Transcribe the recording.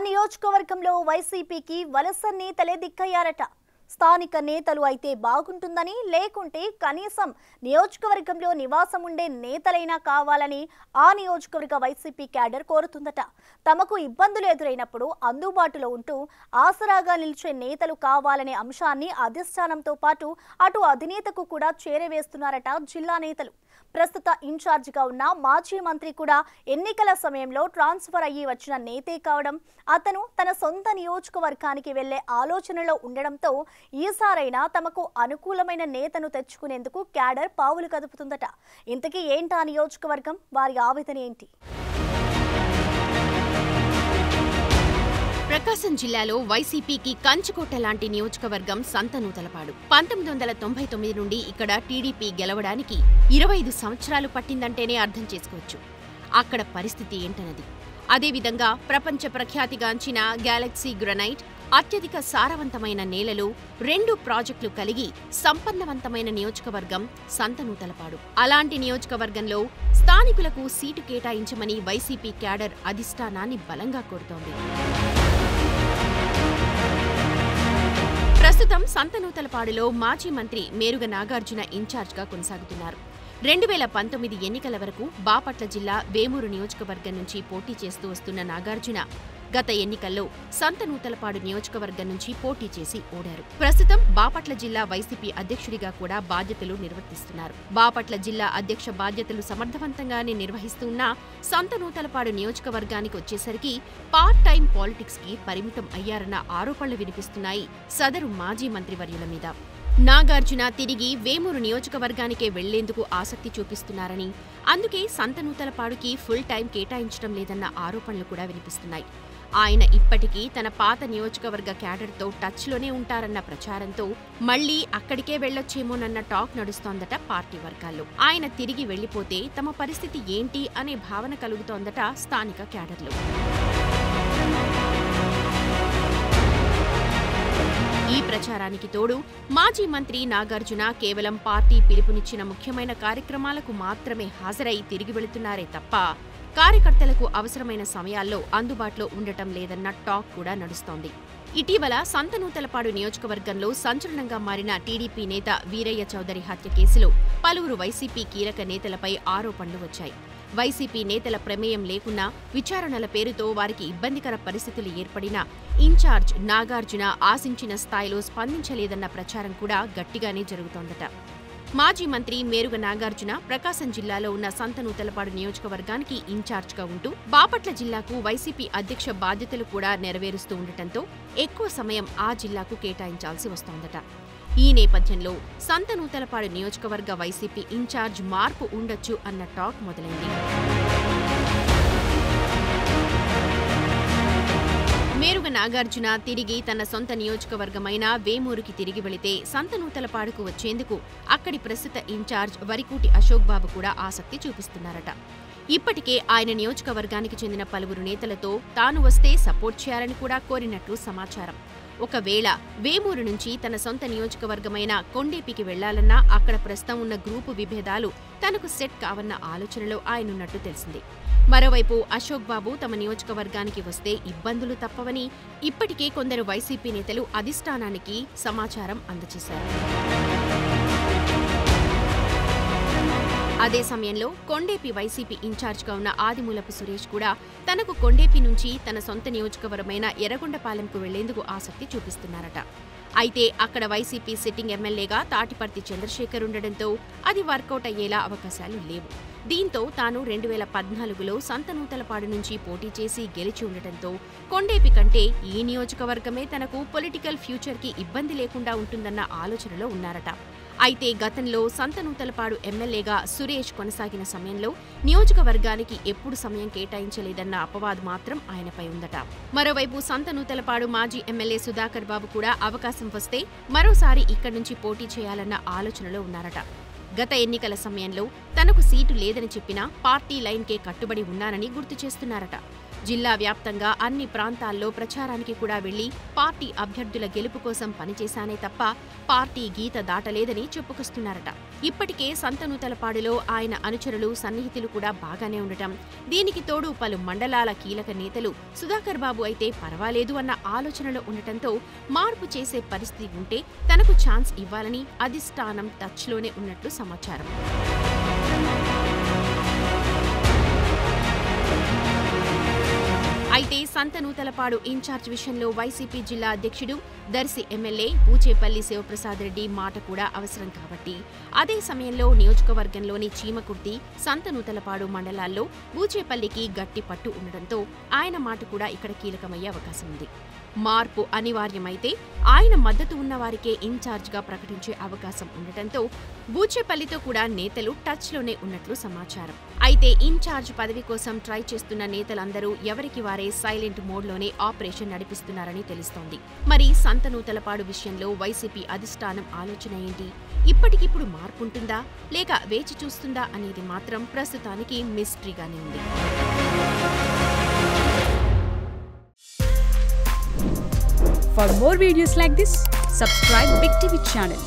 నియోజకవర్గంలో వైసీపీకి వలస నేతలే దిక్కయ్యారట. స్థానిక నేతలు అయితే బాగుంటుందని, లేకుంటే కనీసం నియోజకవర్గంలో నివాసం ఉండే నేతలైనా కావాలని ఆ నియోజకవర్గ వైసీపీ క్యాడర్ కోరుతుందట. తమకు ఇబ్బందులు ఎదురైనప్పుడు అందుబాటులో ఉంటూ ఆసరాగా నిలిచే నేతలు కావాలనే అంశాన్ని అధిష్టానంతో పాటు అటు అధినేతకు కూడా చేరవేస్తున్నారట జిల్లా నేతలు. ప్రస్తుత ఇన్ఛార్జిగా ఉన్న మాజీ మంత్రి కూడా ఎన్నికల సమయంలో ట్రాన్స్ఫర్ అయ్యి వచ్చిన నేతే కావడం, అతను తన సొంత నియోజకవర్గానికి వెళ్లే ఆలోచనలో ఉండడంతో ఈసారైనా తమకు అనుకూలమైన నేతను తెచ్చుకునేందుకు క్యాడర్ పావులు కదుపుతుందట. ఇంతకీ ఏంటా నియోజకవర్గం, వారి ఆవేదన ఏంటి? ప్రకాశం జిల్లాలో వైసీపీకి కంచుకోట లాంటి నియోజకవర్గం సంతనూతలపాడు. 1999 నుండి ఇక్కడ టీడీపీ గెలవడానికి 25 సంవత్సరాలు పట్టిందంటేనే అర్థం చేసుకోవచ్చు అక్కడ పరిస్థితి ఏంటన్నది. అదేవిధంగా ప్రపంచ ప్రఖ్యాతిగాంచిన గ్యాలక్సీ గ్రనైట్, అత్యధిక సారవంతమైన నేలలు, 2 ప్రాజెక్టులు కలిగి సంపన్నవంతమైన నియోజకవర్గం సంతనూతలపాడు. అలాంటి నియోజకవర్గంలో స్థానికులకు సీటు కేటాయించమని వైసీపీ క్యాడర్ అధిష్టానాన్ని బలంగా కోరుతోంది. ప్రస్తుతం సంతనూతలపాడులో మాజీ మంత్రి మేరుగ నాగార్జున ఇన్ఛార్జ్గా కొనసాగుతున్నారు. 2019 ఎన్నికల వరకు బాపట్ల జిల్లా వేమూరు నియోజకవర్గం నుంచి పోటీ చేస్తూ వస్తున్న నాగార్జున గత ఎన్నికల్లో సంతనూతలపాడు నియోజకవర్గం నుంచి పోటీ చేసి ఓడారు. ప్రస్తుతం బాపట్ల జిల్లా వైసీపీ అధ్యక్షుడిగా కూడా బాధ్యతలు నిర్వర్తిస్తున్నారు. బాపట్ల జిల్లా అధ్యక్ష బాధ్యతలు సమర్థవంతంగానే నిర్వహిస్తున్న సంతనూతలపాడు నియోజకవర్గానికి వచ్చేసరికి పార్ట్ టైం పాలిటిక్స్ కి పరిమితం అయ్యారన్న ఆరోపణలు వినిపిస్తున్నాయి సదరు మాజీ మంత్రివర్యుల మీద. నాగార్జున తిరిగి వేమూరు నియోజకవర్గానికే వెళ్లేందుకు ఆసక్తి చూపిస్తున్నారని, అందుకే సంతనూతలపాడుకి ఫుల్ టైం కేటాయించడం లేదన్న ఆరోపణలు కూడా వినిపిస్తున్నాయి. ఆయన ఇప్పటికీ తన పాత నియోజకవర్గ క్యాడర్తో టచ్లోనే ఉంటారన్న ప్రచారంతో మళ్లీ అక్కడికే వెళ్లొచ్చేమోనన్న టాక్ నడుస్తోందట పార్టీ వర్గాల్లో. ఆయన తిరిగి వెళ్లిపోతే తమ పరిస్థితి ఏంటి అనే భావన కలుగుతోందట స్థానిక క్యాడర్లు. ఈ ప్రచారానికి తోడు మాజీ మంత్రి నాగార్జున కేవలం పార్టీ పిలుపునిచ్చిన ముఖ్యమైన కార్యక్రమాలకు మాత్రమే హాజరై తిరిగి వెళుతున్నారే తప్ప కార్యకర్తలకు అవసరమైన సమయాల్లో అందుబాటులో ఉండటం లేదన్న టాక్ కూడా నడుస్తోంది. ఇటీవల సంతనూతలపాడు నియోజకవర్గంలో సంచలనంగా మారిన టీడీపీ నేత వీరయ్య చౌదరి హత్య కేసులో పలువురు వైసీపీ కీలక నేతలపై ఆరోపణలు వచ్చాయి. వైసీపీ నేతల ప్రమేయం లేకున్నా విచారణల పేరుతో వారికి ఇబ్బందికర పరిస్థితులు ఏర్పడినా ఇన్ఛార్జ్ నాగార్జున ఆశించిన స్థాయిలో స్పందించలేదన్న ప్రచారం కూడా గట్టిగానే జరుగుతోందట. మాజీ మంత్రి మేరుగ నాగార్జున ప్రకాశం జిల్లాలో ఉన్న సంతనూతలపాడు నియోజకవర్గానికి ఇన్ఛార్జ్గా ఉంటూ బాపట్ల జిల్లాకు వైసీపీ అధ్యక్ష బాధ్యతలు కూడా నెరవేరుస్తూ ఉండటంతో ఎక్కువ సమయం ఆ జిల్లాకు కేటాయించాల్సి వస్తోందట. ఈ నేపథ్యంలో సంతనూతలపాడు నియోజకవర్గ వైసీపీ ఇన్ఛార్జ్ మార్పు ఉండొచ్చు అన్న టాక్ మొదలైంది. మేరుగ నాగార్జున తిరిగి తన సొంత నియోజకవర్గమైన వేమూరుకి తిరిగి వెళితే సంతనూతలపాడుకు వచ్చేందుకు అక్కడి ప్రస్తుత ఇన్ఛార్జ్ వరికూటి అశోక్ బాబు కూడా ఆసక్తి చూపిస్తున్నారట. ఇప్పటికే ఆయన నియోజకవర్గానికి చెందిన పలువురు నేతలతో తాను వస్తే సపోర్ట్ చేయాలని కూడా కోరినట్లు సమాచారం. ఒకవేళ వేమూరు నుంచి తన సొంత నియోజకవర్గమైన కొండేపికి వెళ్లాలన్నా అక్కడ ప్రస్తుతం ఉన్న గ్రూపు విభేదాలు తనకు సెట్ కావన్న ఆలోచనలో ఆయనున్నట్టు తెలిసింది. మరోవైపు అశోక్ బాబు తమ నియోజకవర్గానికి వస్తే ఇబ్బందులు తప్పవని ఇప్పటికే కొందరు వైసీపీ నేతలు అధిష్టానానికి సమాచారం అందజేశారు. అదే సమయంలో కొండేపి వైసీపీ ఇన్ఛార్జ్గా ఉన్న ఆదిమూలపు సురేష్ కూడా తనకు కొండేపి నుంచి తన సొంత నియోజకవర్గమైన ఎర్రగొండపాలెంకు వెళ్లేందుకు ఆసక్తి చూపిస్తున్నారట. అయితే అక్కడ వైసీపీ సిట్టింగ్ ఎమ్మెల్యేగా తాటిపర్తి చంద్రశేఖర్ ఉండడంతో అది వర్కౌట్ అయ్యేలా అవకాశాలు లేవు. దీంతో తాను 2014లో సంతనూతలపాడు నుంచి పోటీ చేసి గెలిచి ఉండటంతో కొండేపి కంటే ఈ నియోజకవర్గమే తనకు పొలిటికల్ ఫ్యూచర్కి ఇబ్బంది లేకుండా ఉంటుందన్న ఆలోచనలో ఉన్నారట. అయితే గతంలో సంతనూతలపాడు ఎమ్మెల్యేగా సురేష్ కొనసాగిన సమయంలో నియోజకవర్గానికి ఎప్పుడు సమయం కేటాయించలేదన్న అపవాదు మాత్రం ఆయనపై ఉందట. మరోవైపు సంతనూతలపాడు మాజీ ఎమ్మెల్యే సుధాకర్ బాబు కూడా అవకాశం వస్తే మరోసారి ఇక్కడి నుంచి పోటీ చేయాలన్న ఆలోచనలో ఉన్నారట. గత ఎన్నికల సమయంలో తనకు సీటు లేదని చెప్పినా పార్టీ లైన్కే కట్టుబడి ఉన్నానని గుర్తు చేస్తున్నారట. జిల్లా వ్యాప్తంగా అన్ని ప్రాంతాల్లో ప్రచారానికి కూడా వెళ్లి పార్టీ అభ్యర్థుల గెలుపు కోసం పనిచేశానే తప్ప పార్టీ గీత దాటలేదని చెప్పుకొస్తున్నారట. ఇప్పటికే సంతనూతలపాడులో ఆయన అనుచరులు సన్నిహితులు కూడా బాగానే ఉండటం, దీనికి తోడు పలు మండలాల కీలక నేతలు సుధాకర్ బాబు అయితే పర్వాలేదు అన్న ఆలోచనలో ఉండటంతో మార్పు చేసే పరిస్థితి ఉంటే తనకు ఛాన్స్ ఇవ్వాలని అధిష్టానం టచ్లోనే ఉన్నట్లు సమాచారం. అయితే సంతనూతలపాడు ఇన్ఛార్జ్ విషయంలో వైసీపీ జిల్లా అధ్యక్షుడు దర్శి ఎమ్మెల్యే పూచేపల్లి శివప్రసాద్ రెడ్డి మాట కూడా అవసరం కాబట్టి అదే సమయంలో నియోజకవర్గంలోని చీమకుర్తి, సంతనూతలపాడు మండలాల్లో పూచేపల్లికి గట్టి పట్టు ఉండడంతో ఆయన మాట కూడా ఇక్కడ కీలకమయ్యే అవకాశం ఉంది. మార్పు అనివార్యమైతే ఆయన మద్దతు ఉన్నవారికే ఇన్ఛార్జ్గా ప్రకటించే అవకాశం ఉండటంతో బూచేపల్లితో కూడా నేతలు టచ్లోనే ఉన్నట్లు సమాచారం. అయితే ఇన్ఛార్జ్ పదవి కోసం ట్రై చేస్తున్న నేతలందరూ ఎవరికి వారే సైలెంట్ మోడ్లోనే ఆపరేషన్ నడిపిస్తున్నారని తెలుస్తోంది. మరి సంతనూతలపాడు విషయంలో వైసీపీ అధిష్టానం ఆలోచన ఏంటి? ఇప్పటికిప్పుడు మార్పుంటుందా లేక వేచి చూస్తుందా అనేది మాత్రం ప్రస్తుతానికి మిస్టరీగానే ఉంది. For more videos like this, subscribe Big TV channel.